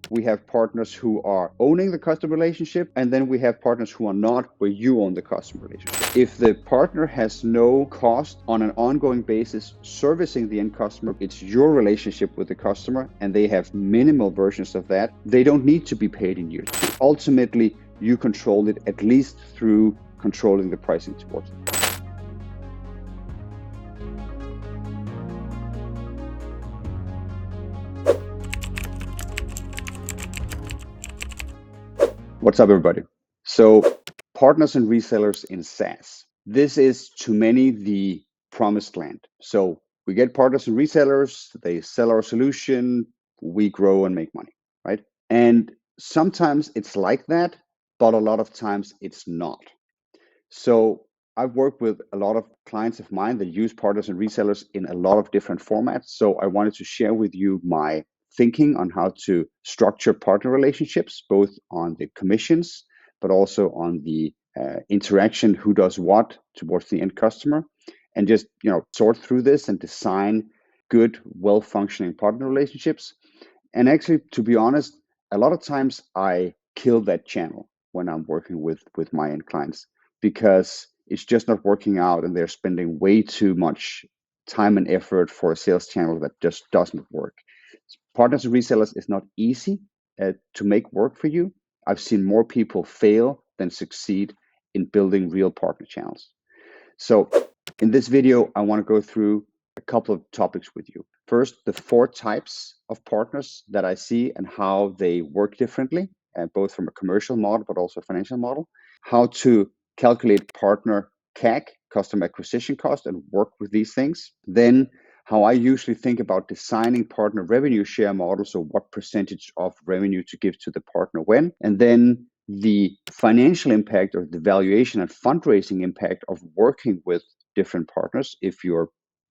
we have partners who are owning the customer relationship, and then we have partners who are not, where you own the customer relationship. If the partner has no cost on an ongoing basis servicing the end customer, it's your relationship with the customer, and they have minimal versions of that, they don't need to be paid in years. Ultimately, you control it, at least through controlling the pricing towards it. What's up, everybody? So, partners and resellers in SaaS. This is to many the promised land. So, we get partners and resellers, they sell our solution, we grow and make money, right? And sometimes it's like that, but a lot of times it's not. So, I've worked with a lot of clients of mine that use partners and resellers in a lot of different formats. So, I wanted to share with you my thinking on how to structure partner relationships, both on the commissions, but also on the interaction, who does what towards the end customer, and just sort through this and design good, well-functioning partner relationships. And actually, to be honest, a lot of times I kill that channel when I'm working with my end clients because it's just not working out, and they're spending way too much time and effort for a sales channel that just doesn't work. Partners and resellers is not easy to make work for you. I've seen more people fail than succeed in building real partner channels. So in this video, I want to go through a couple of topics with you. First, the 4 types of partners that I see and how they work differently, both from a commercial model, but also a financial model. How to calculate partner CAC, customer acquisition cost, and work with these things. Then how I usually think about designing partner revenue share models, so what percentage of revenue to give to the partner when, and then the financial impact or the valuation and fundraising impact of working with different partners if you're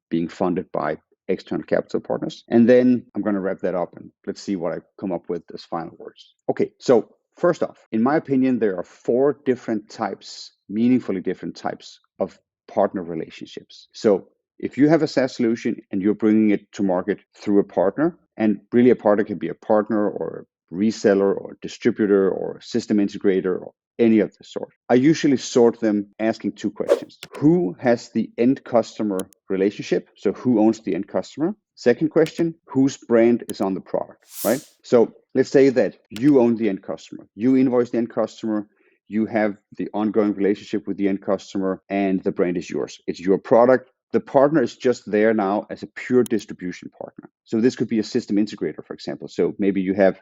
being funded by external capital partners. And then I'm going to wrap that up and let's see what I come up with as final words. Okay, so first off, in my opinion, there are 4 different types, meaningfully different types of partner relationships. So if you have a SaaS solution and you're bringing it to market through a partner, and really a partner can be a partner or a reseller or distributor or system integrator or any of the sort, I usually sort them asking 2 questions. Who has the end customer relationship? So who owns the end customer? Second question, whose brand is on the product, right? So let's say that you own the end customer. You invoice the end customer. You have the ongoing relationship with the end customer, and the brand is yours. It's your product. The partner is just there now as a pure distribution partner. So this could be a system integrator, for example. So maybe you have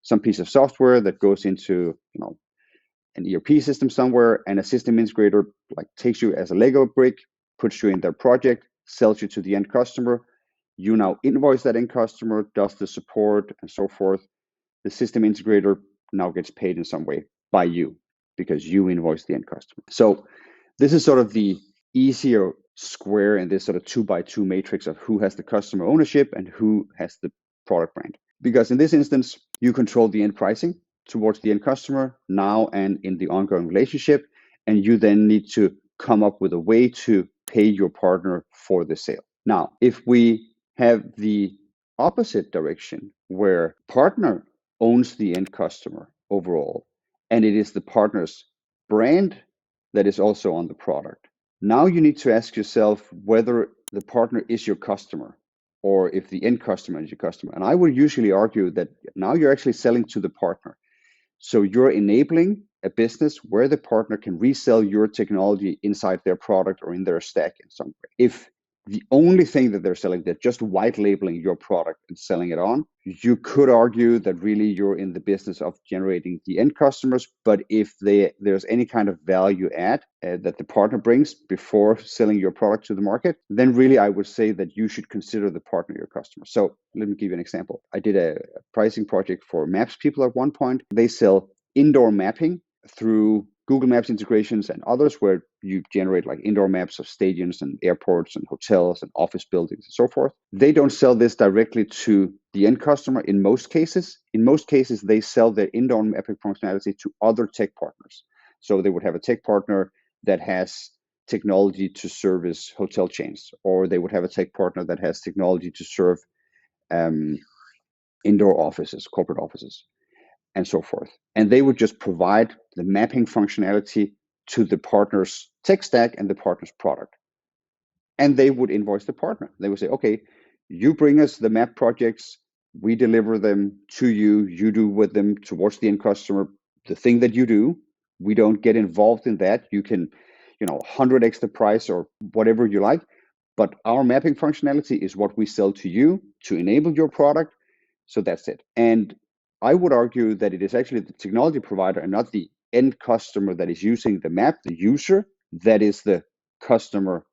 some piece of software that goes into, an ERP system somewhere, and a system integrator like takes you as a Lego brick, puts you in their project, sells you to the end customer. You now invoice that end customer, does the support and so forth. The system integrator now gets paid in some way by you because you invoice the end customer. So this is sort of the easier square in this sort of 2x2 matrix of who has the customer ownership and who has the product brand. Because in this instance, you control the end pricing towards the end customer now and in the ongoing relationship, and you then need to come up with a way to pay your partner for the sale. Now, if we have the opposite direction where partner owns the end customer overall, and it is the partner's brand that is also on the product. Now you need to ask yourself whether the partner is your customer or if the end customer is your customer. And I would usually argue that now you're actually selling to the partner. So you're enabling a business where the partner can resell your technology inside their product or in their stack in some way. If the only thing that they're selling, they're just white labeling your product and selling it on, you could argue that really you're in the business of generating the end customers. But if there's any kind of value add that the partner brings before selling your product to the market, then really I would say that you should consider the partner your customer. So let me give you an example. I did a pricing project for Maps people at one point. They sell indoor mapping through Google Maps integrations and others, where you generate like indoor maps of stadiums and airports and hotels and office buildings and so forth. They don't sell this directly to the end customer in most cases. In most cases, they sell their indoor mapping functionality to other tech partners. So they would have a tech partner that has technology to service hotel chains, or they would have a tech partner that has technology to serve indoor offices, corporate offices, and so forth. And they would just provide the mapping functionality to the partner's tech stack and the partner's product. And they would invoice the partner. They would say, okay, you bring us the map projects, we deliver them to you, you do with them towards the end customer the thing that you do. We don't get involved in that. You can, 100x the price or whatever you like. But our mapping functionality is what we sell to you to enable your product. So that's it. And I would argue that it is actually the technology provider and not the end customer that is using the map, the user, that is the customer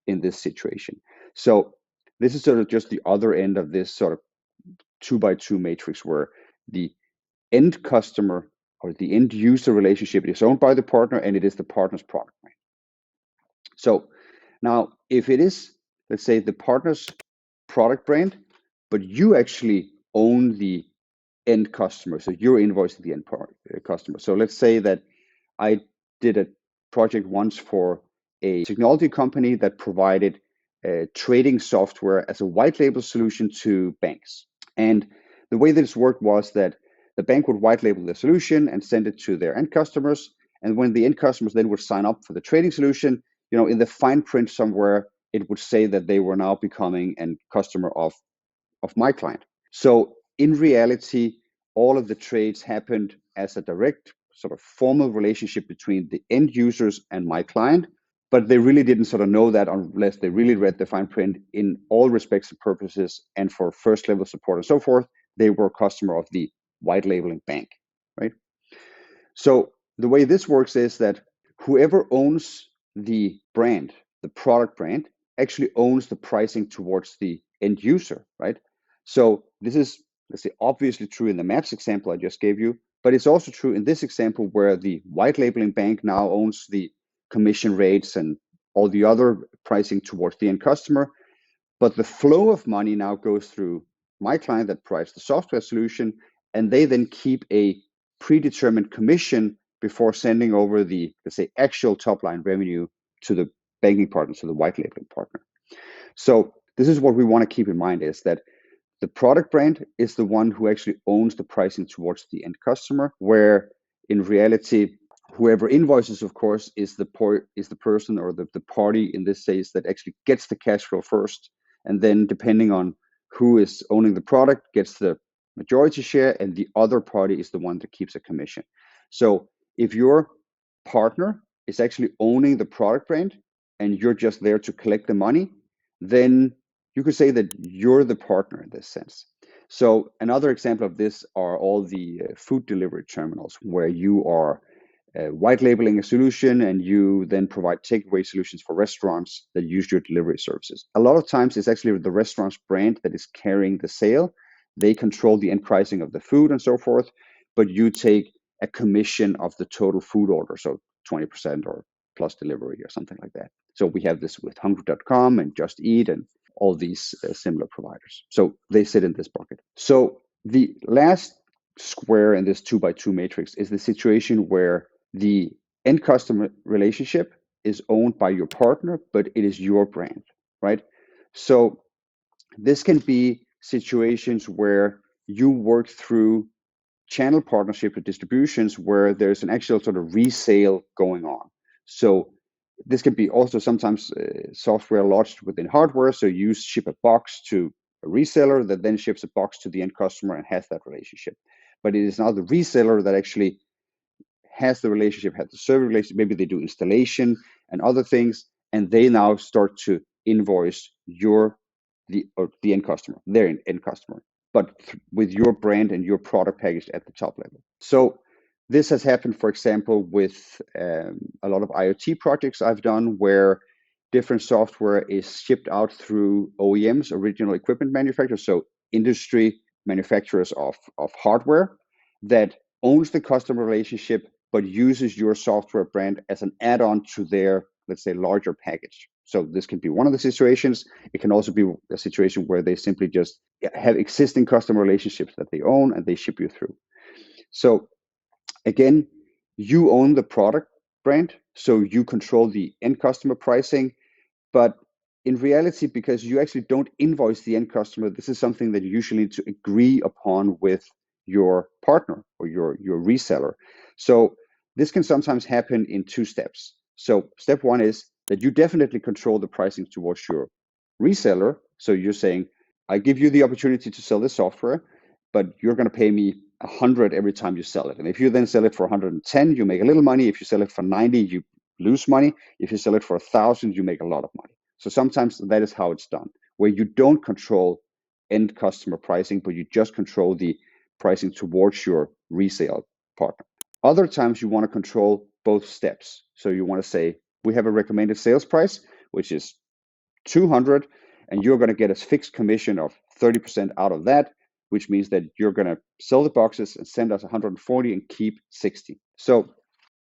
in this situation. So this is sort of just the other end of this sort of 2x2 matrix where the end customer or the end user relationship is owned by the partner and it is the partner's product. So now if it is, let's say, the partner's product brand, but you actually own the end customer, so you're invoicing the end customer. So let's say that I did a project once for a technology company that provided trading software as a white label solution to banks. And the way this worked was that the bank would white label the solution and send it to their end customers. And when the end customers then would sign up for the trading solution, in the fine print somewhere, it would say that they were now becoming a customer of my client. So in reality, all of the trades happened as a direct sort of formal relationship between the end users and my client, but they really didn't sort of know that unless they really read the fine print. In all respects and purposes and for first level support and so forth, they were a customer of the white labeling bank, right? So the way this works is that whoever owns the brand, the product brand, actually owns the pricing towards the end user, right? So this is, let's say, obviously true in the maps example I just gave you, but it's also true in this example where the white labeling bank now owns the commission rates and all the other pricing towards the end customer. But the flow of money now goes through my client that provides the software solution, and they then keep a predetermined commission before sending over the, let's say, actual top line revenue to the banking partner, to the white labeling partner. So this is what we want to keep in mind, is that the product brand is the one who actually owns the pricing towards the end customer, where in reality, whoever invoices, of course, is the person or the party in this case that actually gets the cash flow first. And then depending on who is owning the product, gets the majority share, and the other party is the one that keeps a commission. So if your partner is actually owning the product brand and you're just there to collect the money, then you could say that you're the partner in this sense. So another example of this are all the food delivery terminals where you are white labeling a solution and you then provide takeaway solutions for restaurants that use your delivery services. A lot of times it's actually the restaurant's brand that is carrying the sale. They control the end pricing of the food and so forth, but you take a commission of the total food order, so 20% or plus delivery or something like that. So we have this with hungry.com and Just Eat and all these similar providers. So they sit in this bucket. So the last square in this 2x2 matrix is the situation where the end customer relationship is owned by your partner, but it is your brand, right? So this can be situations where you work through channel partnership or distributions where there's an actual sort of resale going on. So this can be also sometimes software lodged within hardware. So you ship a box to a reseller that then ships a box to the end customer and has that relationship. But it is now the reseller that actually has the relationship, has the server relationship. Maybe they do installation and other things, and they now start to invoice the end customer, their end customer, but with your brand and your product package at the top level. So this has happened, for example, with a lot of IoT projects I've done where different software is shipped out through OEMs, original equipment manufacturers, so industry manufacturers of hardware that owns the customer relationship but uses your software brand as an add-on to their, let's say, larger package. So this can be one of the situations. It can also be a situation where they simply just have existing customer relationships that they own and they ship you through. So again, you own the product brand, so you control the end customer pricing, but in reality, because you actually don't invoice the end customer, this is something that you usually need to agree upon with your partner or your reseller. So this can sometimes happen in two steps. So step one is that you definitely control the pricing towards your reseller. So you're saying, I give you the opportunity to sell this software, but you're going to pay me 100 every time you sell it. And if you then sell it for 110, you make a little money. If you sell it for 90, you lose money. If you sell it for 1,000, you make a lot of money. So sometimes that is how it's done, where you don't control end customer pricing, but you just control the pricing towards your resale partner. Other times you want to control both steps. So you want to say, we have a recommended sales price, which is 200, and you're going to get a fixed commission of 30% out of that, which means that you're going to sell the boxes and send us 140 and keep 60. So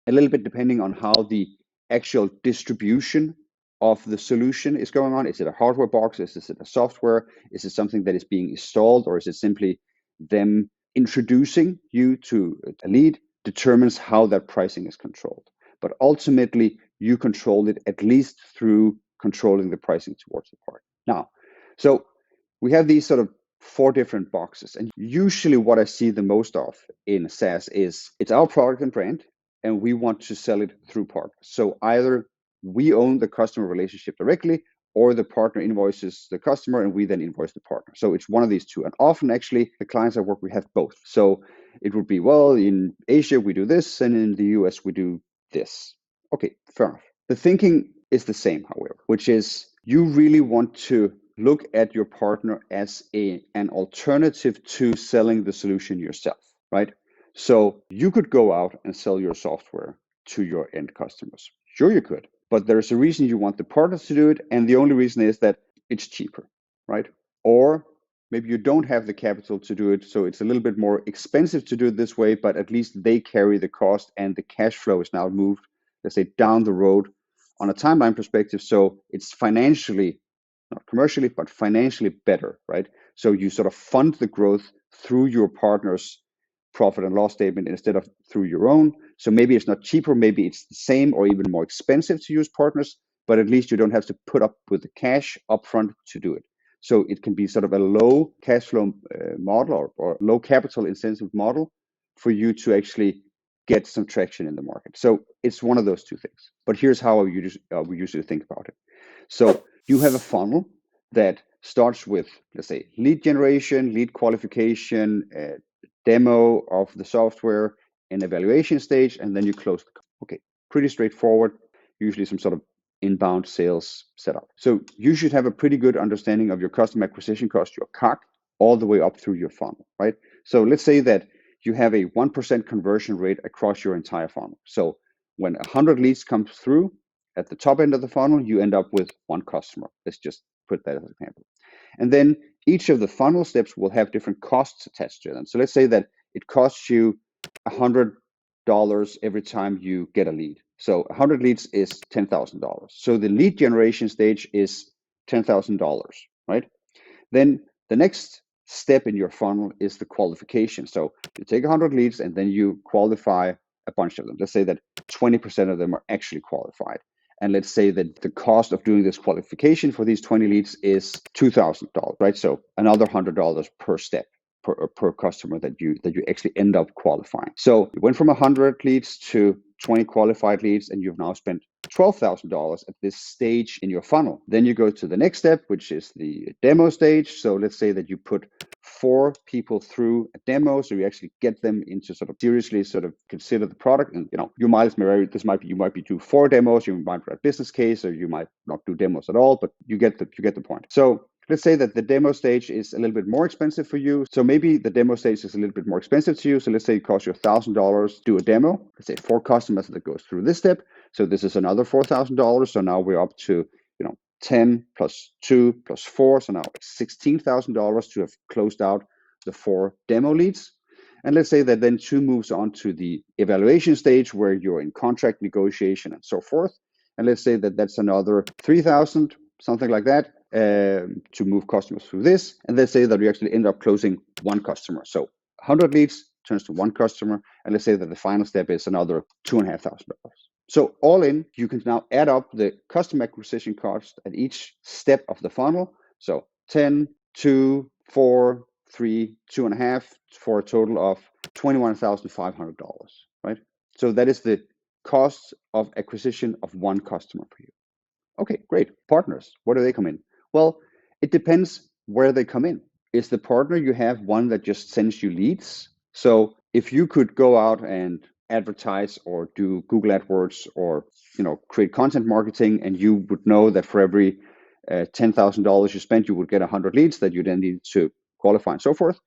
a little bit depending on how the actual distribution of the solution is going on. Is it a hardware box? Is it a software? Is it something that is being installed, or is it simply them introducing you to a lead? Determines how that pricing is controlled. But ultimately, you control it at least through controlling the pricing towards the partner. Now, so we have these sort of 4 different boxes. And usually what I see the most of in SaaS is it's our product and brand, and we want to sell it through partners. So either we own the customer relationship directly, or the partner invoices the customer and we then invoice the partner. So it's one of these two. And often actually the clients I work with have both. So it would be, well, in Asia we do this, and in the US we do this. Okay, fair enough. The thinking is the same, however, which is you really want to look at your partner as an alternative to selling the solution yourself, right? So you could go out and sell your software to your end customers. Sure, you could, but there's a reason you want the partners to do it, and the only reason is that it's cheaper, right? Or maybe you don't have the capital to do it, so it's a little bit more expensive to do it this way, but at least they carry the cost and the cash flow is now moved, let's say, down the road on a timeline perspective. So it's financially, not commercially, but financially better, right? So you sort of fund the growth through your partner's profit and loss statement instead of through your own. So maybe it's not cheaper, maybe it's the same or even more expensive to use partners, but at least you don't have to put up with the cash upfront to do it. So it can be sort of a low cash flow model or low capital incentive model for you to actually get some traction in the market. So it's one of those two things. But here's how we usually think about it. So you have a funnel that starts with, let's say, lead generation, lead qualification, demo of the software, an evaluation stage, and then you close the. Okay, pretty straightforward, usually some sort of inbound sales setup. So you should have a pretty good understanding of your customer acquisition cost, your CAC, all the way up through your funnel, right? So let's say that you have a 1% conversion rate across your entire funnel. So when 100 leads come through, at the top end of the funnel, you end up with 1 customer. Let's just put that as an example. And then each of the funnel steps will have different costs attached to them. So let's say that it costs you $100 every time you get a lead. So 100 leads is $10,000. So the lead generation stage is $10,000, right? Then the next step in your funnel is the qualification. So you take 100 leads and then you qualify a bunch of them. Let's say that 20% of them are actually qualified. And let's say that the cost of doing this qualification for these 20 leads is $2,000, right? So another $100 per step per customer that you actually end up qualifying. So you went from 100 leads to 20 qualified leads, and you've now spent $12,000 at this stage in your funnel. Then you go to the next step, which is the demo stage. So let's say that you put 4 people through a demo, so you actually get them into sort of seriously sort of consider the product. And you might do 4 demos, you might write a business case, or you might not do demos at all, but you get the point. So let's say that the demo stage is a little bit more expensive for you. So maybe the demo stage is a little bit more expensive to you. So let's say it costs you $1,000 to do a demo. Let's say 4 customers that goes through this step. So this is another $4,000. So now we're up to 10 plus 2 plus 4. So now it's $16,000 to have closed out the 4 demo leads. And let's say that then 2 moves on to the evaluation stage where you're in contract negotiation and so forth. And let's say that that's another 3,000, something like that, to move customers through this. And let's say that we actually end up closing 1 customer. So 100 leads turns to 1 customer. And let's say that the final step is another $2,500. So all in, you can now add up the customer acquisition cost at each step of the funnel. So 10, 2, 4, 3, 2.5 for a total of $21,500, right? So that is the cost of acquisition of one customer for you. Okay, great. Partners, where do they come in? Well, it depends where they come in. Is the partner you have one that just sends you leads? So if you could go out and advertise or do Google AdWords or create content marketing, and you would know that for every $10,000 you spent, you would get 100 leads that you then need to qualify and so forth.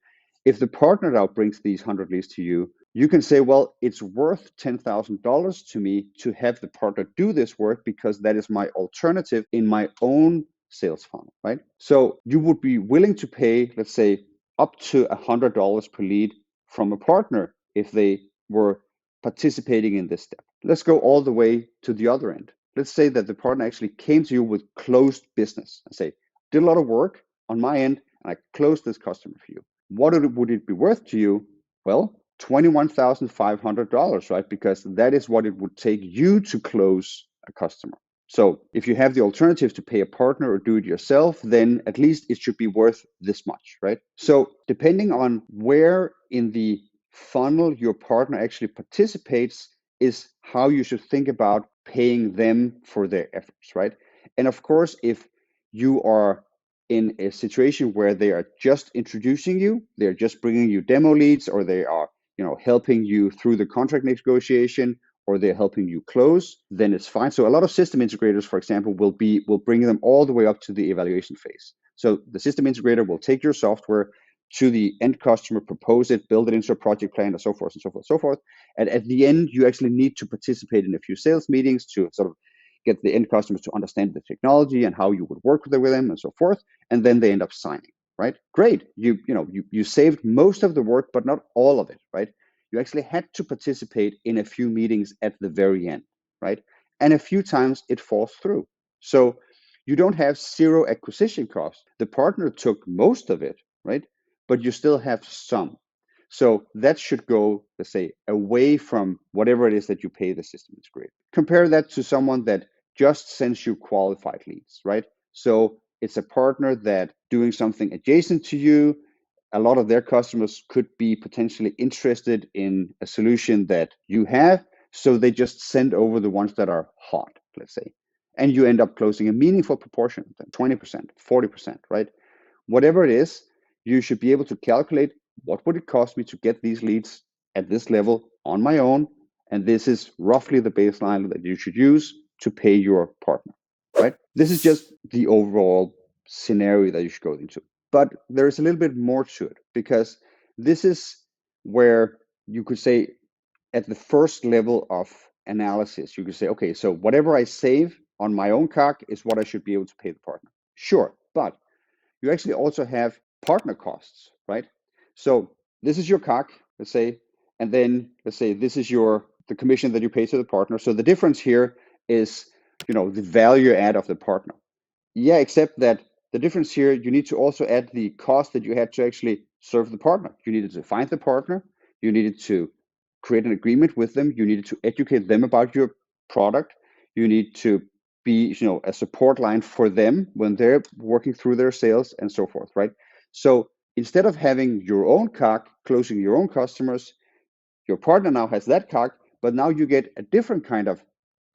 If the partner now brings these 100 leads to you, you can say, well, it's worth $10,000 to me to have the partner do this work because that is my alternative in my own sales funnel, right? So you would be willing to pay, let's say, up to $100 per lead from a partner if they were participating in this step. Let's go all the way to the other end. Let's say that the partner actually came to you with closed business and say, did a lot of work on my end and I closed this customer for you. What would it be worth to you? Well, $21,500, right? Because that is what it would take you to close a customer. So if you have the alternative to pay a partner or do it yourself, then at least it should be worth this much, right? So depending on where in the funnel your partner actually participates is how you should think about paying them for their efforts, right? And of course, if you are in a situation where they are just introducing you, they're just bringing you demo leads, or they are helping you through the contract negotiation, or they're helping you close, then it's fine. So a lot of system integrators, for example, will bring them all the way up to the evaluation phase. So the system integrator will take your software to the end customer, propose it, build it into a project plan, and so forth and so forth, so forth. And at the end, you actually need to participate in a few sales meetings to sort of get the end customers to understand the technology and how you would work with them and so forth. And then they end up signing, right? Great. You saved most of the work, but not all of it, right? You actually had to participate in a few meetings at the very end, right? And a few times it falls through. So you don't have zero acquisition cost. The partner took most of it, right? But you still have some. So that should go, let's say, away from whatever it is that you pay the system integrator. Compare that to someone that just sends you qualified leads, right? So it's a partner that doing something adjacent to you. A lot of their customers could be potentially interested in a solution that you have. So they just send over the ones that are hot, let's say. And you end up closing a meaningful proportion, 20%, 40%, right? Whatever it is, you should be able to calculate what would it cost me to get these leads at this level on my own. And this is roughly the baseline that you should use to pay your partner, right? This is just the overall scenario that you should go into. But there is a little bit more to it, because this is where you could say at the first level of analysis, you could say, okay, so whatever I save on my own CAC is what I should be able to pay the partner. Sure, but you actually also have partner costs, right? So this is your CAC, let's say, and then let's say this is the commission that you pay to the partner. So the difference here is, the value add of the partner. Yeah, except that the difference here, you need to also add the cost that you had to actually serve the partner. You needed to find the partner, you needed to create an agreement with them, you needed to educate them about your product, you need to be a support line for them when they're working through their sales and so forth, right? So instead of having your own CAC, closing your own customers, your partner now has that CAC, but now you get a different kind of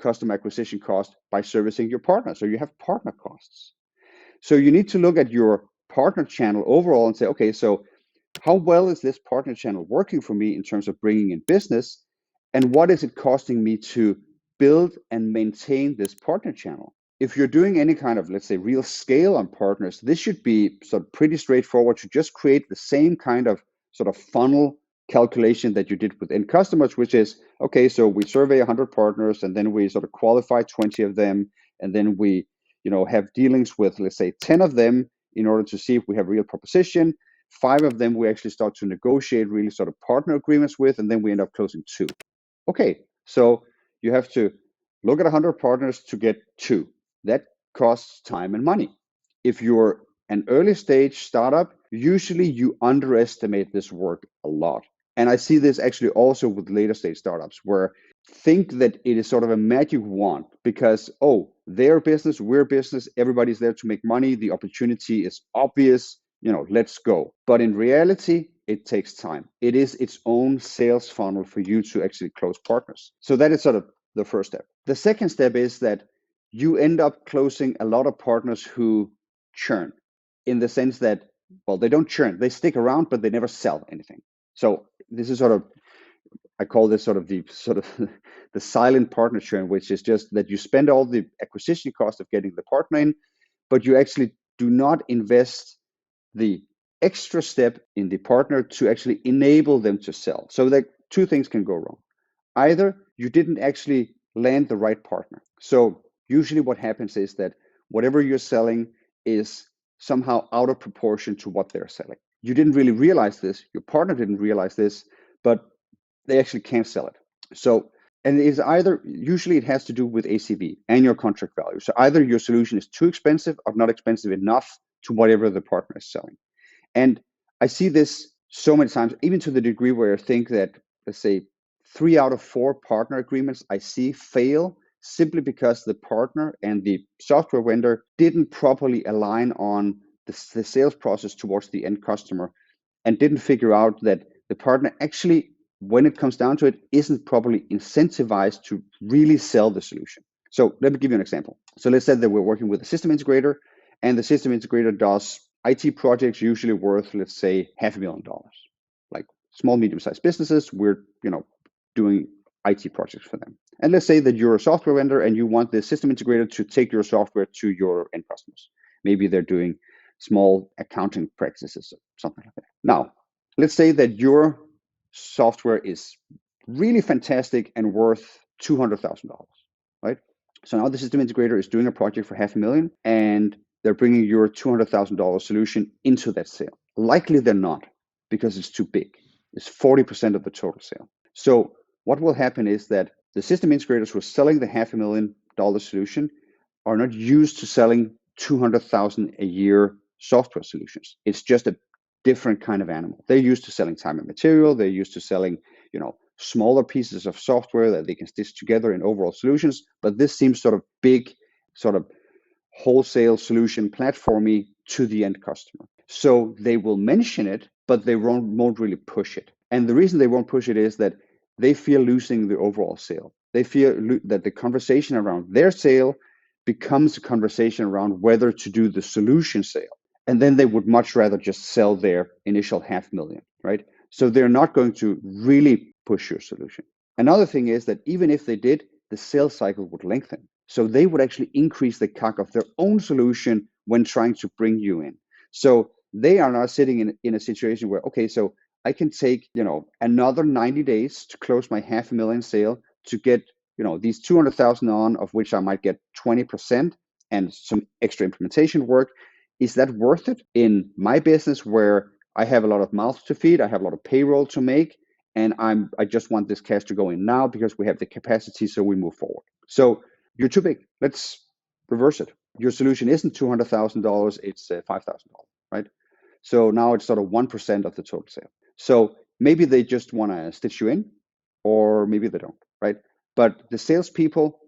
customer acquisition cost by servicing your partner. So you have partner costs. So you need to look at your partner channel overall and say, okay, so how well is this partner channel working for me in terms of bringing in business? And what is it costing me to build and maintain this partner channel? If you're doing any kind of, let's say, real scale on partners, this should be sort of pretty straightforward to just create the same kind of sort of funnel calculation that you did with end customers, which is, okay, so we survey 100 partners and then we sort of qualify 20 of them. And then we, have dealings with, let's say, 10 of them in order to see if we have real proposition. 5 of them we actually start to negotiate really sort of partner agreements with, and then we end up closing 2. Okay, so you have to look at 100 partners to get 2. That costs time and money. If you're an early stage startup, usually you underestimate this work a lot. And I see this actually also with later stage startups where think that it is sort of a magic wand because, oh, their business, we're business, everybody's there to make money. The opportunity is obvious, let's go. But in reality, it takes time. It is its own sales funnel for you to actually close partners. So that is sort of the first step. The second step is that you end up closing a lot of partners who churn in the sense that, well, they don't churn, they stick around, but they never sell anything. So this is sort of, I call this sort of the silent partner churn, which is just that you spend all the acquisition cost of getting the partner in, but you actually do not invest the extra step in the partner to actually enable them to sell. So that two things can go wrong. Either you didn't actually land the right partner. So usually what happens is that whatever you're selling is somehow out of proportion to what they're selling. You didn't really realize this, your partner didn't realize this, but they actually can't sell it. So, and it's either, usually it has to do with ACV, annual contract value. So either your solution is too expensive or not expensive enough to whatever the partner is selling. And I see this so many times, even to the degree where I think that, let's say, 3 out of 4 partner agreements I see fail simply because the partner and the software vendor didn't properly align on the sales process towards the end customer and didn't figure out that the partner actually, when it comes down to it, isn't properly incentivized to really sell the solution. So let me give you an example. So let's say that we're working with a system integrator, and the system integrator does IT projects usually worth, let's say, $500,000. Like small, medium-sized businesses, we're doing IT projects for them. And let's say that you're a software vendor and you want the system integrator to take your software to your end customers. Maybe they're doing small accounting practices or something like that. Now, let's say that your software is really fantastic and worth $200,000, right? So now the system integrator is doing a project for $500,000 and they're bringing your $200,000 solution into that sale. Likely they're not because it's too big. It's 40% of the total sale. So what will happen is that the system integrators who are selling the $500,000 solution are not used to selling 200,000 a year software solutions. It's just a different kind of animal. They're used to selling time and material. They're used to selling, smaller pieces of software that they can stitch together in overall solutions. But this seems sort of big, sort of wholesale solution platformy to the end customer. So they will mention it, but they won't really push it. And the reason they won't push it is that they fear losing the overall sale. They fear that the conversation around their sale becomes a conversation around whether to do the solution sale. And then they would much rather just sell their initial $500,000, right? So they're not going to really push your solution. Another thing is that even if they did, the sales cycle would lengthen. So they would actually increase the CAC of their own solution when trying to bring you in. So they are now sitting in a situation where, okay, so I can take, another 90 days to close my $500,000 sale to get, these 200,000 on, of which I might get 20% and some extra implementation work. Is that worth it in my business where I have a lot of mouths to feed, I have a lot of payroll to make, and I just want this cash to go in now because we have the capacity, so we move forward. So you're too big. Let's reverse it. Your solution isn't $200,000, it's $5,000, right? So now it's sort of 1% of the total sale. So maybe they just want to stitch you in, or maybe they don't, right? But the salespeople,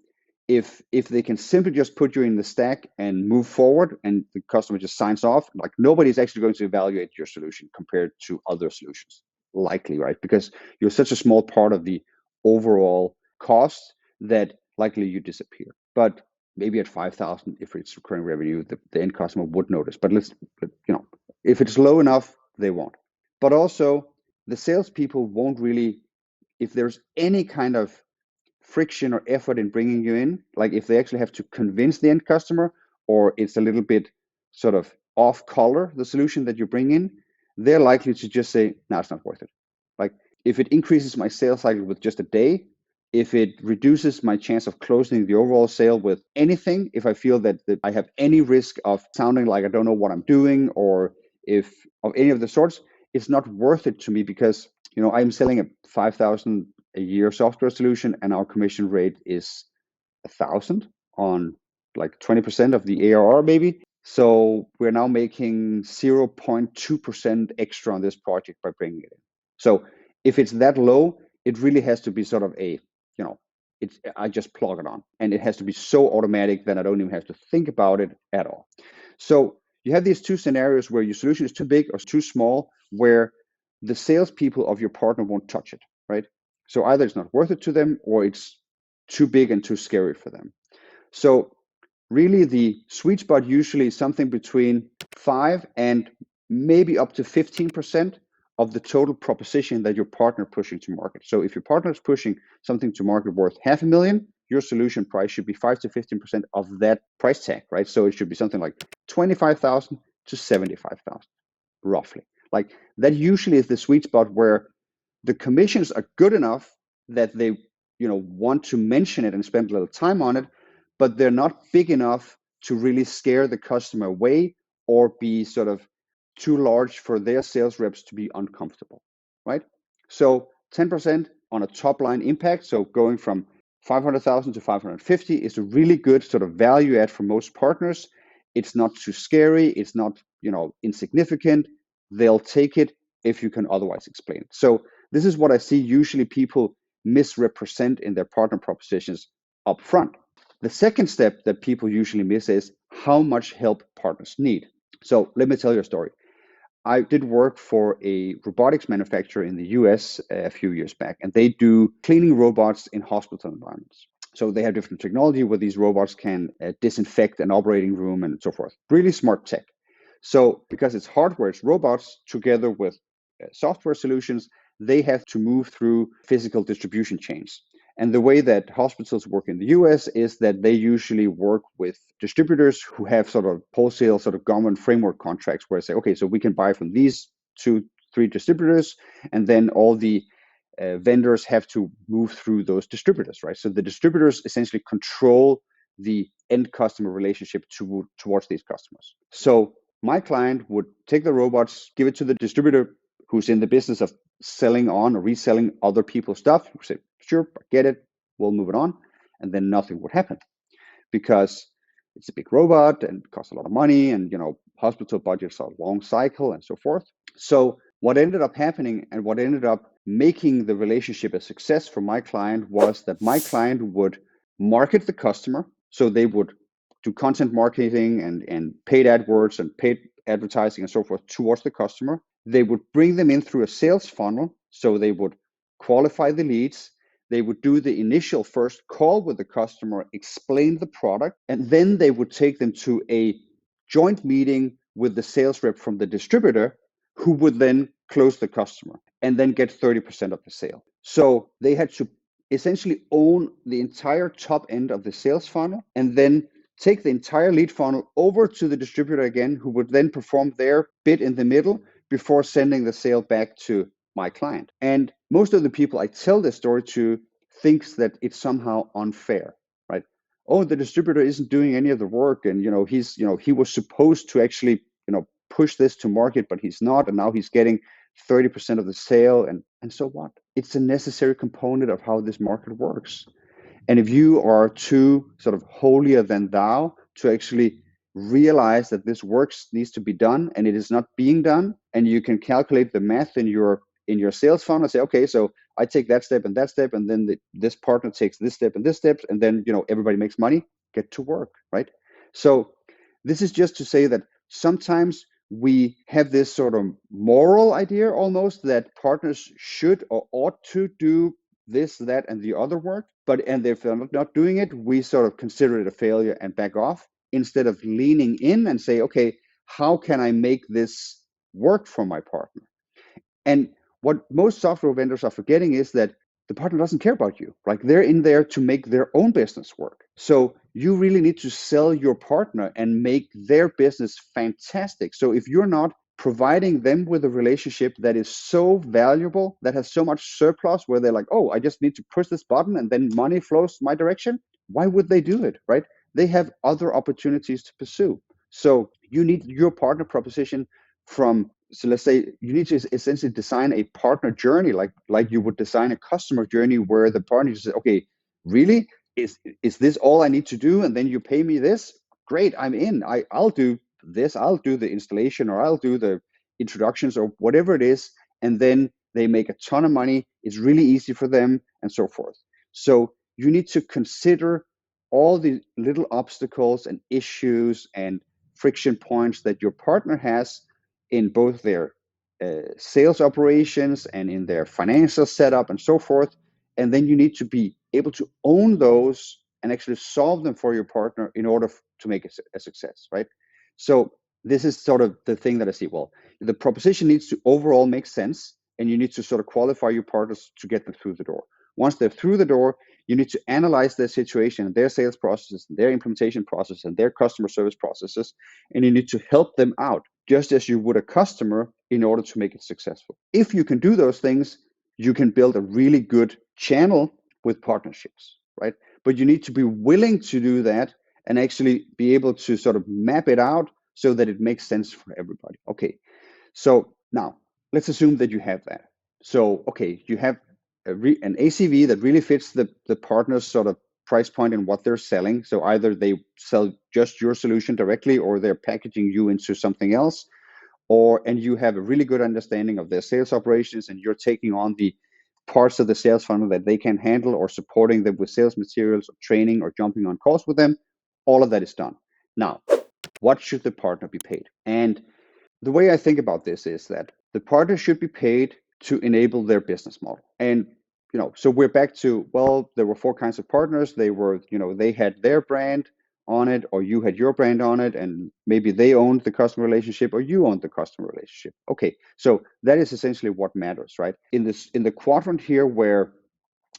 if they can simply just put you in the stack and move forward and the customer just signs off, like nobody's actually going to evaluate your solution compared to other solutions, likely, right? Because you're such a small part of the overall cost that likely you disappear. But maybe at 5,000, if it's recurring revenue, the end customer would notice. But if it's low enough, they won't. But also the salespeople won't really, if there's any kind of friction or effort in bringing you in, like if they actually have to convince the end customer, or it's a little bit sort of off color, the solution that you bring in, they're likely to just say, no, it's not worth it. Like if it increases my sales cycle with just a day, if it reduces my chance of closing the overall sale with anything, if I feel that I have any risk of sounding like I don't know what I'm doing, or if of any of the sorts, it's not worth it to me because I'm selling a 5,000 a year software solution and our commission rate is 1,000 on like 20% of the ARR maybe. So we're now making 0.2% extra on this project by bringing it in. So If it's that low, it really has to be sort of a, I just plug it on, and it has to be so automatic that I don't even have to think about it at all. So you have these two scenarios where your solution is too big or too small, where the salespeople of your partner won't touch it, right? So either it's not worth it to them, or it's too big and too scary for them. So really the sweet spot usually is something between 5 and maybe up to 15% of the total proposition that your partner pushing to market. So if your partner is pushing something to market worth $500,000, your solution price should be 5 to 15% of that price tag, right? So it should be something like 25,000 to 75,000, roughly. Like that usually is the sweet spot where the commissions are good enough that they want to mention it and spend a little time on it, but they're not big enough to really scare the customer away or be sort of too large for their sales reps to be uncomfortable, right? So 10% on a top line impact, so going from 500,000 to 550 is a really good sort of value add for most partners. It's not too scary, it's not insignificant. They'll take it if you can otherwise explain it. So this is what I see usually people misrepresent in their partner propositions up front. The second step that people usually miss is how much help partners need. So let me tell you a story. I did work for a robotics manufacturer in the US a few years back, and they do cleaning robots in hospital environments. So they have different technology where these robots can disinfect an operating room and so forth. Really smart tech. So because it's hardware, it's robots together with software solutions, they have to move through physical distribution chains. And the way that hospitals work in the US is that they usually work with distributors who have sort of wholesale sort of government framework contracts where they say, okay, so we can buy from these 2-3 distributors, and then all the vendors have to move through those distributors, right? So the distributors essentially control the end customer relationship towards these customers. So my client would take the robots, give it to the distributor who's in the business of selling on or reselling other people's stuff. We say, sure, I get it, we'll move it on. And then nothing would happen because it's a big robot and costs a lot of money, and hospital budgets are a long cycle and so forth. So what ended up happening and what ended up making the relationship a success for my client was that my client would market the customer. So they would do content marketing and paid AdWords and paid advertising and so forth towards the customer. They would bring them in through a sales funnel. So they would qualify the leads. They would do the initial first call with the customer, explain the product, and then they would take them to a joint meeting with the sales rep from the distributor, who would then close the customer and then get 30% of the sale. So they had to essentially own the entire top end of the sales funnel and then take the entire lead funnel over to the distributor again, who would then perform their bit in the middle before sending the sale back to my client. And most of the people I tell this story to thinks that it's somehow unfair, right? Oh, the distributor isn't doing any of the work, and he was supposed to actually push this to market, but he's not, and now he's getting 30% of the sale, and so what? It's a necessary component of how this market works. And if you are too sort of holier than thou to actually realize that this work needs to be done and it is not being done, and you can calculate the math in your sales funnel and say, okay, so I take that step, and then this partner takes this step, and then everybody makes money. Get to work, right? So this is just to say that sometimes we have this sort of moral idea almost that partners should or ought to do this, that, and the other work, and if they're not doing it, we sort of consider it a failure and back off, instead of leaning in and say, okay, how can I make this work for my partner? And what most software vendors are forgetting is that the partner doesn't care about you. Like, they're in there to make their own business work. So you really need to sell your partner and make their business fantastic. So if you're not providing them with a relationship that is so valuable, that has so much surplus, where they're like, oh, I just need to push this button and then money flows my direction, why would they do it, right? They have other opportunities to pursue. So you need your partner proposition so let's say you need to essentially design a partner journey, like you would design a customer journey, where the partner says, okay, really, is this all I need to do? And then you pay me this? Great, I'm in. I'll do this. I'll do the installation, or I'll do the introductions, or whatever it is. And then they make a ton of money, it's really easy for them, and so forth. So you need to consider all the little obstacles and issues and friction points that your partner has in both their sales operations and in their financial setup and so forth. And then you need to be able to own those and actually solve them for your partner in order to make it a success, right? So this is sort of the thing that I see. Well, the proposition needs to overall make sense, and you need to sort of qualify your partners to get them through the door. Once they're through the door, you need to analyze their situation, their sales processes, their implementation process, and their customer service processes, and you need to help them out just as you would a customer in order to make it successful. If you can do those things, you can build a really good channel with partnerships, right? But you need to be willing to do that and actually be able to sort of map it out so that it makes sense for everybody. Okay, so now let's assume that you have that. So, okay, you have an ACV that really fits the partner's sort of price point and what they're selling. So either they sell just your solution directly or they're packaging you into something else, and you have a really good understanding of their sales operations and you're taking on the parts of the sales funnel that they can handle or supporting them with sales materials or training or jumping on calls with them. All of that is done. Now, what should the partner be paid? And the way I think about this is that the partner should be paid to enable their business model. And so we're back to, well, there were four kinds of partners. They were, they had their brand on it, or you had your brand on it, and maybe they owned the customer relationship or you owned the customer relationship. Okay, so that is essentially what matters, right? In the quadrant here where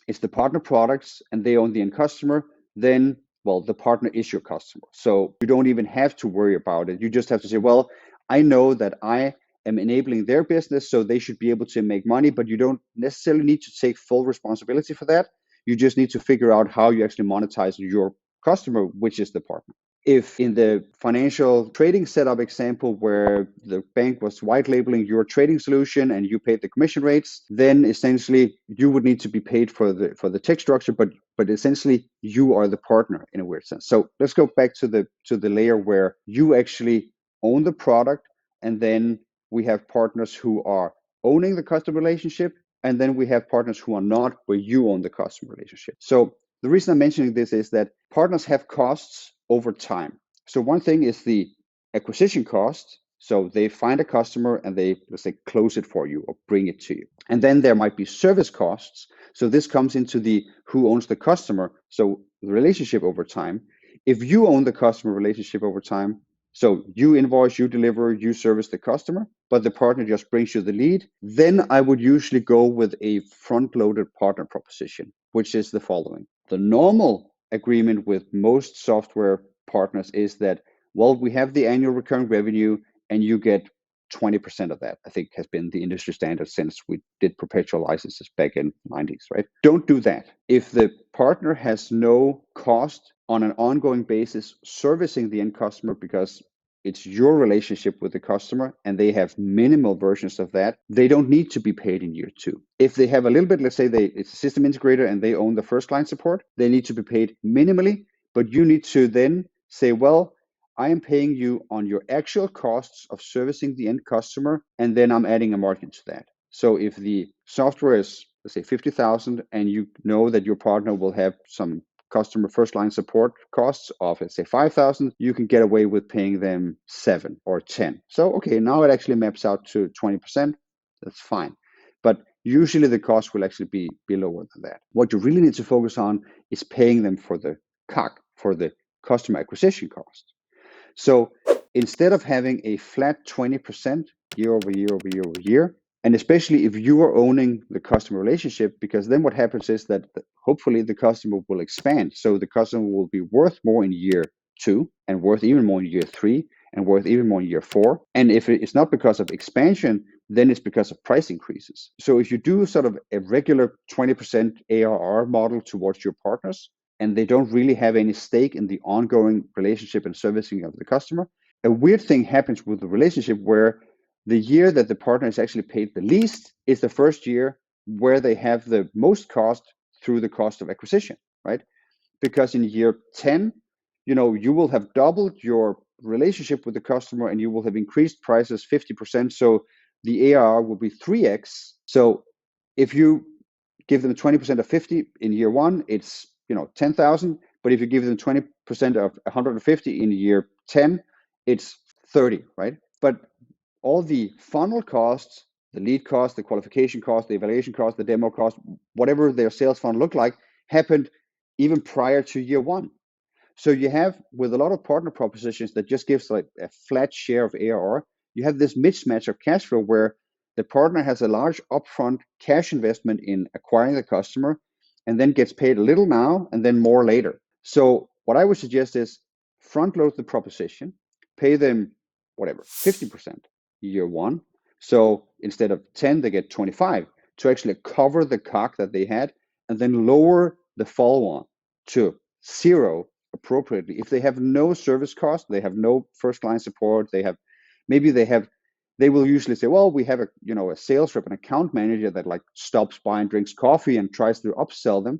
it's the partner products and they own the end customer, then, well, the partner is your customer. So you don't even have to worry about it. You just have to say, well, I know that I am enabling their business, so they should be able to make money, but you don't necessarily need to take full responsibility for that. You just need to figure out how you actually monetize your customer, which is the partner. If in the financial trading setup example where the bank was white labeling your trading solution and you paid the commission rates, then essentially you would need to be paid for the tech structure, but essentially you are the partner in a weird sense. So let's go back to the layer where you actually own the product, and then we have partners who are owning the customer relationship, and then we have partners who are not, where you own the customer relationship. So the reason I'm mentioning this is that partners have costs over time. So one thing is the acquisition cost. So they find a customer and they, let's say, close it for you or bring it to you. And then there might be service costs. So this comes into the who owns the customer. So the relationship over time. If you own the customer relationship over time, so you invoice, you deliver, you service the customer, but the partner just brings you the lead, then I would usually go with a front-loaded partner proposition, which is the following. The normal agreement with most software partners is that, well, we have the annual recurring revenue and you get 20% of that. I think has been the industry standard since we did perpetual licenses back in the 90s, right? Don't do that. If the partner has no cost on an ongoing basis servicing the end customer because it's your relationship with the customer and they have minimal versions of that, they don't need to be paid in year two. If they have a little bit, let's say it's a system integrator and they own the first line support, they need to be paid minimally, but you need to then say, well, I am paying you on your actual costs of servicing the end customer, and then I'm adding a margin to that. So if the software is, let's say, 50,000, and you know that your partner will have some customer first line support costs of, let's say, 5,000, you can get away with paying them 7 or 10. So, okay, now it actually maps out to 20%. That's fine. But usually the cost will actually be lower than that. What you really need to focus on is paying them for the CAC, for the customer acquisition cost. So instead of having a flat 20% year over year over year over year, and especially if you are owning the customer relationship, because then what happens is that hopefully the customer will expand. So the customer will be worth more in year two and worth even more in year three and worth even more in year four. And if it's not because of expansion, then it's because of price increases. So if you do sort of a regular 20% ARR model towards your partners, and they don't really have any stake in the ongoing relationship and servicing of the customer, a weird thing happens with the relationship where the year that the partner is actually paid the least is the first year where they have the most cost through the cost of acquisition, right? Because in year 10, you will have doubled your relationship with the customer and you will have increased prices 50%. So the ARR will be 3x. So If you give them 20% of 50 in year one, it's 10,000. But if you give them 20% of 150 in year 10, it's 30, right? But all the funnel costs, the lead cost, the qualification cost, the evaluation cost, the demo cost, whatever their sales funnel looked like, happened even prior to year one. So you have, with a lot of partner propositions that just gives like a flat share of ARR, you have this mismatch of cash flow where the partner has a large upfront cash investment in acquiring the customer and then gets paid a little now and then more later. So what I would suggest is front load the proposition, pay them whatever, 50% year one. So instead of 10, they get 25 to actually cover the CAC that they had, and then lower the follow on to zero appropriately. If they have no service cost, they have no first line support, they will usually say, well, we have a sales rep, an account manager that like stops by and drinks coffee and tries to upsell them.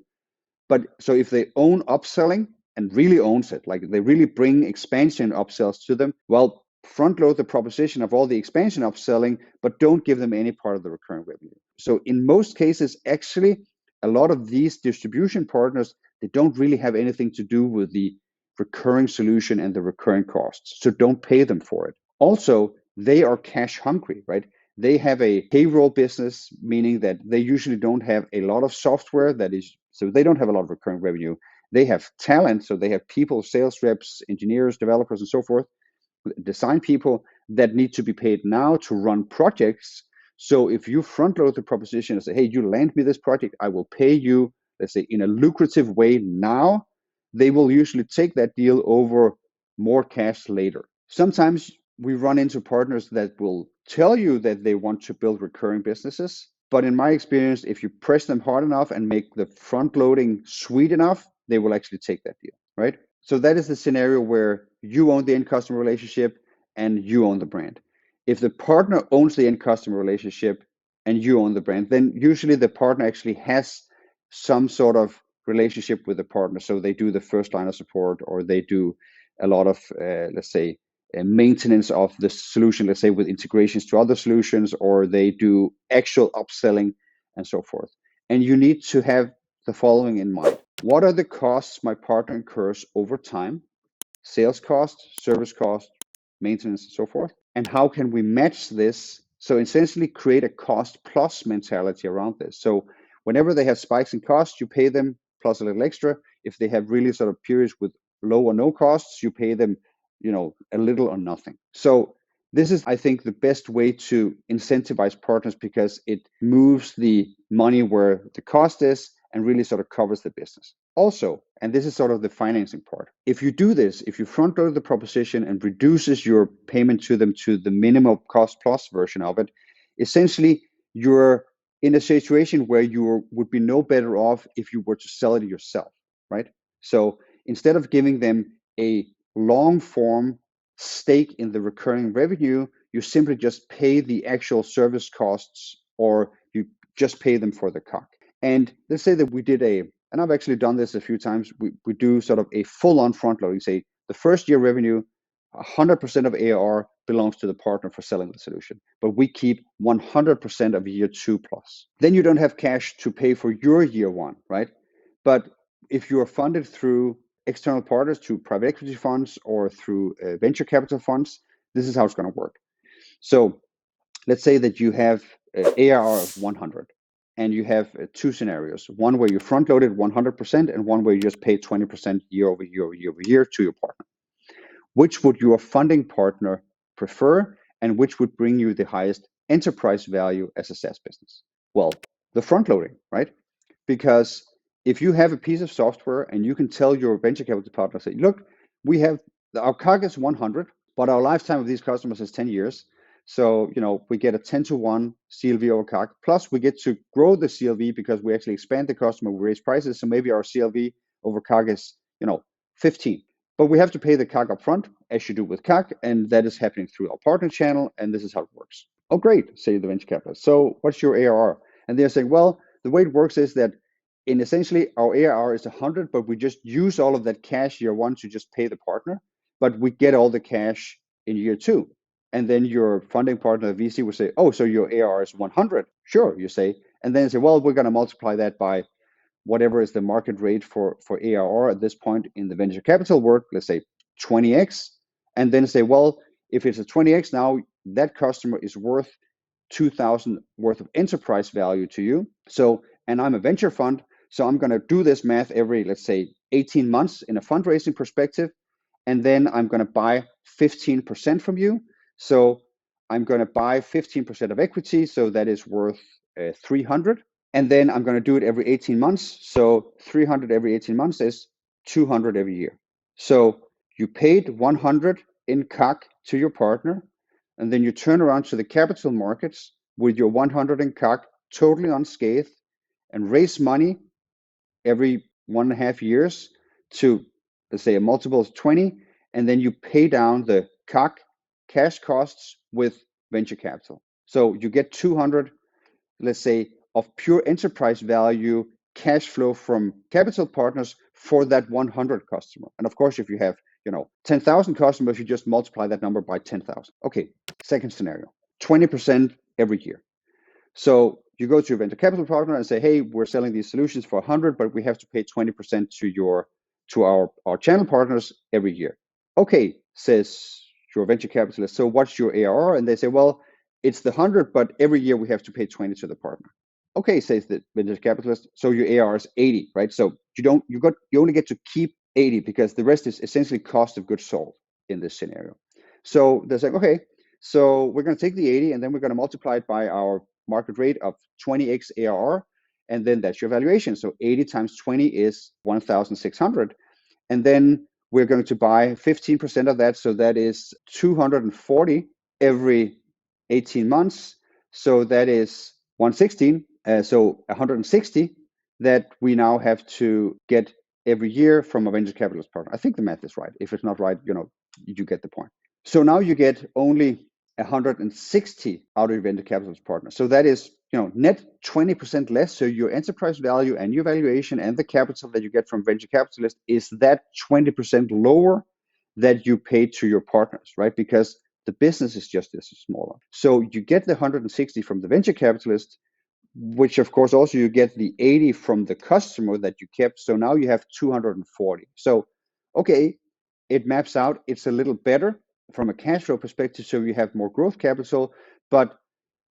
But so if they own upselling and really owns it, like they really bring expansion upsells to them, well, front load the proposition of all the expansion upselling, but don't give them any part of the recurring revenue. So in most cases, actually, a lot of these distribution partners, they don't really have anything to do with the recurring solution and the recurring costs. So don't pay them for it. Also, they are cash hungry, right? They have a payroll business, meaning that they usually don't have a lot of software so they don't have a lot of recurring revenue. They have talent, so they have people, sales reps, engineers, developers, and so forth, design people that need to be paid now to run projects. So if you front load the proposition and say, hey, you land me this project, I will pay you, let's say, in a lucrative way now, they will usually take that deal over more cash later. Sometimes we run into partners that will tell you that they want to build recurring businesses. But in my experience, if you press them hard enough and make the front loading sweet enough, they will actually take that deal, right? So that is the scenario where you own the end customer relationship and you own the brand. If the partner owns the end customer relationship and you own the brand, then usually the partner actually has some sort of relationship with the partner. So they do the first line of support, or they do a lot of, let's say, maintenance of the solution, let's say with integrations to other solutions, or they do actual upselling and so forth. And you need to have the following in mind. What are the costs my partner incurs over time? Sales cost, service cost, maintenance, and so forth. And how can we match this? So essentially create a cost plus mentality around this. So whenever they have spikes in cost, you pay them plus a little extra. If they have really sort of periods with low or no costs, you pay them, a little or nothing. So this is, I think, the best way to incentivize partners because it moves the money where the cost is and really sort of covers the business. Also, and this is sort of the financing part, if you do this, if you front load the proposition and reduces your payment to them to the minimum cost plus version of it, essentially you're in a situation where you would be no better off if you were to sell it yourself, right? So instead of giving them a long form stake in the recurring revenue, you simply just pay the actual service costs, or you just pay them for the CAC. And let's say that we did and I've actually done this a few times, we do sort of a full-on front loading. Say the first year revenue, 100% of ARR belongs to the partner for selling the solution, but we keep 100% of year 2 plus. Then you don't have cash to pay for your year 1, right? But if you are funded through external partners, through private equity funds or through venture capital funds, this is how it's going to work. So let's say that you have ARR of 100 and you have two scenarios, one where you front loaded 100% and one where you just pay 20% year over year over year over year to your partner. Which would your funding partner prefer, and which would bring you the highest enterprise value as a SaaS business? Well, the front loading, right? Because if you have a piece of software and you can tell your venture capital partner, say, look, we have our CAC is 100, but our lifetime of these customers is 10 years. So, we get a 10-to-1 CLV over CAC. Plus, we get to grow the CLV because we actually expand the customer, we raise prices. So maybe our CLV over CAC is, 15. But we have to pay the CAC up front, as you do with CAC, and that is happening through our partner channel, and this is how it works. Oh, great, say the venture capitalist. So what's your ARR? And they're saying, well, the way it works is that in essentially our ARR is 100, but we just use all of that cash year 1 to just pay the partner, but we get all the cash in year 2. And then your funding partner, VC, will say, oh, so your ARR is 100. Sure, you say. And then say, well, we're going to multiply that by whatever is the market rate for ARR at this point in the venture capital world, let's say 20x, and then say, well, if it's a 20x now, that customer is worth 2,000 worth of enterprise value to you. So, and I'm a venture fund, so I'm going to do this math every, let's say, 18 months in a fundraising perspective, and then I'm going to buy 15% from you. So I'm going to buy 15% of equity, so that is worth 300. And then I'm going to do it every 18 months. So 300 every 18 months is 200 every year. So you paid 100 in CAC to your partner, and then you turn around to the capital markets with your 100 in CAC totally unscathed and raise money every 1.5 years to, let's say, a multiple of 20, and then you pay down the CAC cash costs with venture capital. So you get 200, let's say, of pure enterprise value cash flow from capital partners for that 100 customer. And of course, if you have 10,000 customers, you just multiply that number by 10,000. Okay, second scenario, 20% every year. So you go to your venture capital partner and say, hey, we're selling these solutions for 100, but we have to pay 20% to our channel partners every year. Okay, says your venture capitalist, so what's your ARR? And they say, well, it's the 100, but every year we have to pay 20 to the partner. Okay, says the venture capitalist, so your ARR is 80, right? So you only get to keep 80 because the rest is essentially cost of goods sold in this scenario. So they're like, okay, so we're going to take the 80 and then we're going to multiply it by our market rate of 20x ARR, and then that's your valuation. So 80 times 20 is 1,600, and then we're going to buy 15% of that, so that is 240 every 18 months. So that is 116, so 160 that we now have to get every year from a venture capitalist partner. I think the math is right. If it's not right, you get the point. So now you get only 160 out of your venture capitalist partner. So that is, net 20% less. So your enterprise value and your valuation and the capital that you get from venture capitalists is that 20% lower that you pay to your partners, right? Because the business is just this smaller. So you get the 160 from the venture capitalist, which of course also you get the 80 from the customer that you kept. So now you have 240. So, okay, it maps out. It's a little better from a cash flow perspective. So you have more growth capital, but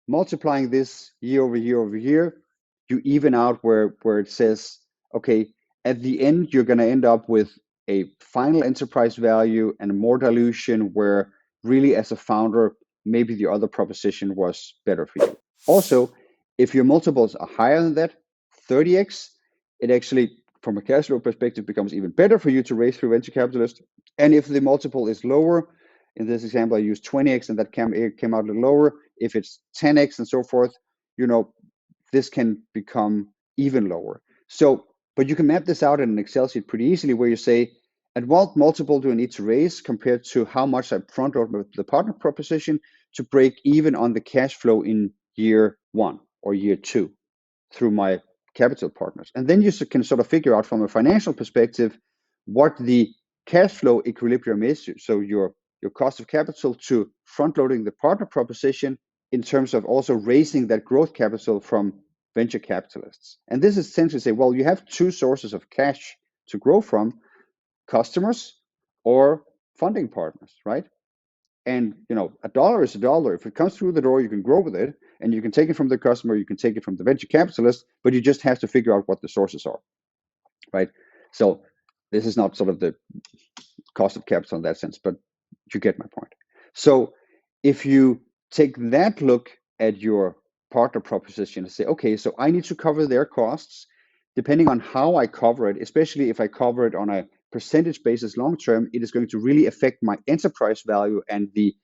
multiplying this year over year over year, you even out where it says, okay, at the end, you're going to end up with a final enterprise value and more dilution where really as a founder, maybe the other proposition was better for you. Also, if your multiples are higher than that, 30x, it actually, from a cash flow perspective, becomes even better for you to raise through venture capitalist. And if the multiple is lower, in this example, I used 20x and that came out a little lower. If it's 10x and so forth, this can become even lower. So, but you can map this out in an Excel sheet pretty easily where you say, at what multiple do I need to raise compared to how much I front load with the partner proposition to break even on the cash flow in year 1 or year 2 through my capital partners. And then you can sort of figure out from a financial perspective what the cash flow equilibrium is. So your cost of capital to front loading the partner proposition in terms of also raising that growth capital from venture capitalists. And this is essentially say, well, you have two sources of cash to grow from, customers or funding partners, right? And a dollar is a dollar. If it comes through the door, you can grow with it, and you can take it from the customer, you can take it from the venture capitalist, but you just have to figure out what the sources are, right? So this is not sort of the cost of capital in that sense, but you get my point. So if you take that look at your partner proposition and say, okay, so I need to cover their costs, depending on how I cover it, especially if I cover it on a percentage basis long term, it is going to really affect my enterprise value and the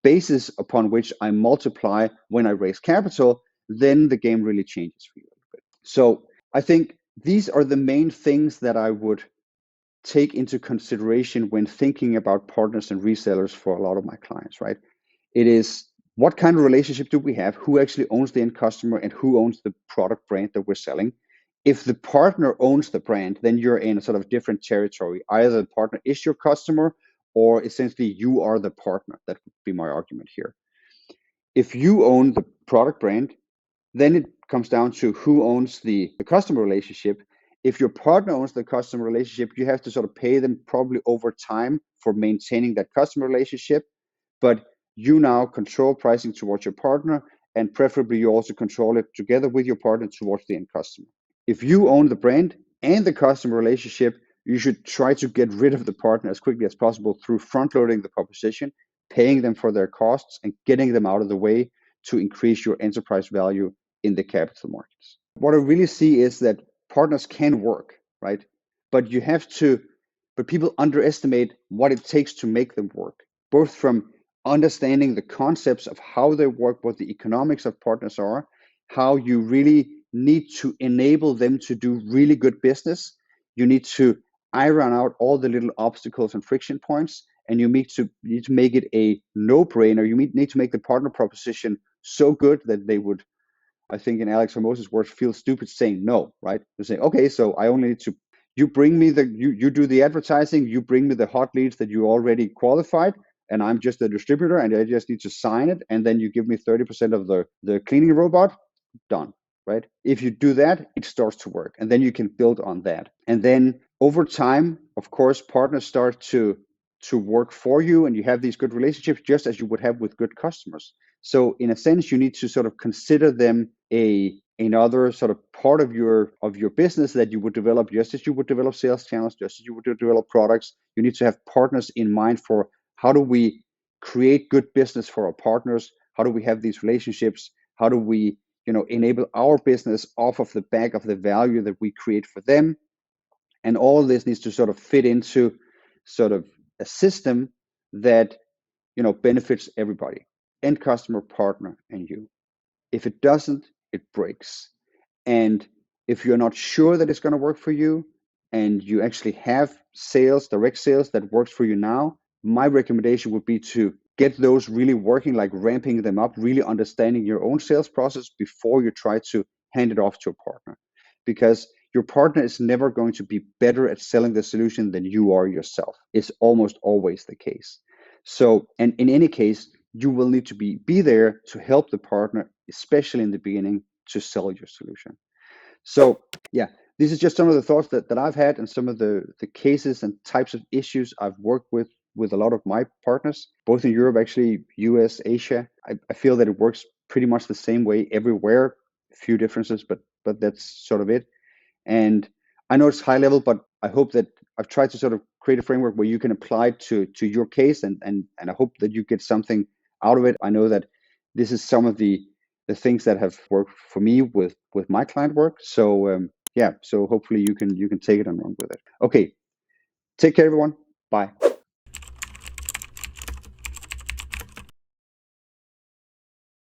basis upon which I multiply when I raise capital, then the game really changes for you a little bit. So I think these are the main things that I would take into consideration when thinking about partners and resellers for a lot of my clients, right? It is, what kind of relationship do we have? Who actually owns the end customer and who owns the product brand that we're selling? If the partner owns the brand, then you're in a sort of different territory. Either the partner is your customer or essentially you are the partner. That would be my argument here. If you own the product brand, Then it comes down to who owns the customer relationship. If your partner owns the customer relationship, you have to sort of pay them probably over time for maintaining that customer relationship. But you now control pricing towards your partner, and preferably you also control it together with your partner towards the end customer. If you own the brand and the customer relationship, you should try to get rid of the partner as quickly as possible through front loading the proposition, paying them for their costs, and getting them out of the way to increase your enterprise value in the capital markets. What I really see is that partners can work, right? But you have to, but people underestimate what it takes to make them work, both from understanding the concepts of how they work, what the economics of partners are, how you really need to enable them to do really good business. You need to iron out all the little obstacles and friction points, and you need to make it a no-brainer. You need to make the partner proposition so good that they would, I think in Alex Hermosa's words, feel stupid saying no, right? They're saying, okay, so I only need to, you bring me you do the advertising, you bring me the hot leads that you already qualified, and I'm just a distributor and I just need to sign it, and then you give me 30% of the cleaning robot, done, right? If you do that, it starts to work, and then you can build on that. And then over time, of course, partners start to work for you, and you have these good relationships just as you would have with good customers. So in a sense, you need to sort of consider them another sort of part of your business that you would develop, just as you would develop sales channels, just as you would develop products. You need to have partners in mind for how do we create good business for our partners? How do we have these relationships? How do we, enable our business off of the back of the value that we create for them? And all this needs to sort of fit into sort of a system that, benefits everybody, end customer, partner, and you. If it doesn't, it breaks. And if you're not sure that it's going to work for you, and you actually have sales, direct sales that works for you now, my recommendation would be to get those really working, like ramping them up, really understanding your own sales process before you try to hand it off to a partner. Because your partner is never going to be better at selling the solution than you are yourself. It's almost always the case. So, and in any case, you will need to be there to help the partner, especially in the beginning, to sell your solution. So yeah, this is just some of the thoughts that I've had, and some of the cases and types of issues I've worked with a lot of my partners, both in Europe, actually, US, Asia. I feel that it works pretty much the same way everywhere. A few differences, but that's sort of it. And I know it's high level, but I hope that I've tried to sort of create a framework where you can apply to your case, and I hope that you get something out of it. I know that this is some of the things that have worked for me with my client work. So yeah, so hopefully you can take it and run with it. Okay, take care, everyone. Bye.